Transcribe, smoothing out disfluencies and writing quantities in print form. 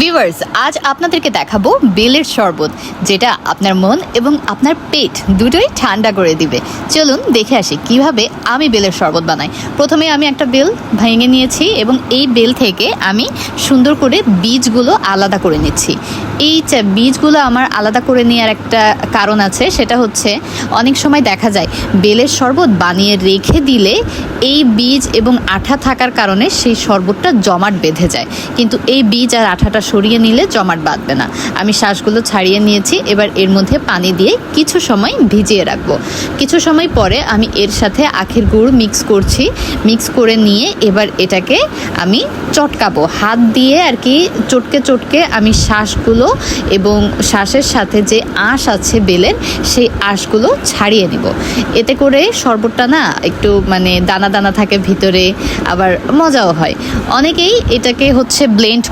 Viewers, আজ আপনাদেরকে দেখাবো বেলের শরবত, যেটা আপনার মন এবং আপনার পেট দুটোই ঠান্ডা করে দিবে। চলুন দেখে আসি কিভাবে আমি বেলের শরবত বানাই। প্রথমে আমি একটা বেল ভেঙে নিয়েছি এবং এই বেল থেকে আমি সুন্দর করে বীজগুলো আলাদা করে নিচ্ছি। এই বীজগুলো আমার আলাদা করে নেওয়ার একটা কারণ আছে, সেটা হচ্ছে অনেক সময় দেখা যায় বেলের শরবত বানিয়ে রেখে দিলে এই বীজ এবং আঠা থাকার কারণে সেই শরবতটা জমাট বেঁধে যায়, কিন্তু এই বীজ আর আঠাটা সরিয়ে নিলে জমাট বাঁধবে না। আমি শ্বাসগুলো ছাড়িয়ে নিয়েছি। এবার এর মধ্যে পানি দিয়ে কিছু সময় ভিজিয়ে রাখবো। কিছু সময় পরে আমি এর সাথে আখের গুড় মিক্স করছি। মিক্স করে নিয়ে এবার এটাকে আমি চটকাবো হাত দিয়ে আর কি, চটকে চটকে আমি শ্বাসগুলো এবং শ্বাসের সাথে যে আঁশ আছে বেলের, সেই আঁশগুলো ছাড়িয়ে নিব। এতে করে শরবতটা না একটু মানে দানা দানা থাকে ভিতরে, আবার মজাও হয়। অনেকেই এটাকে হচ্ছে ব্লেন্ড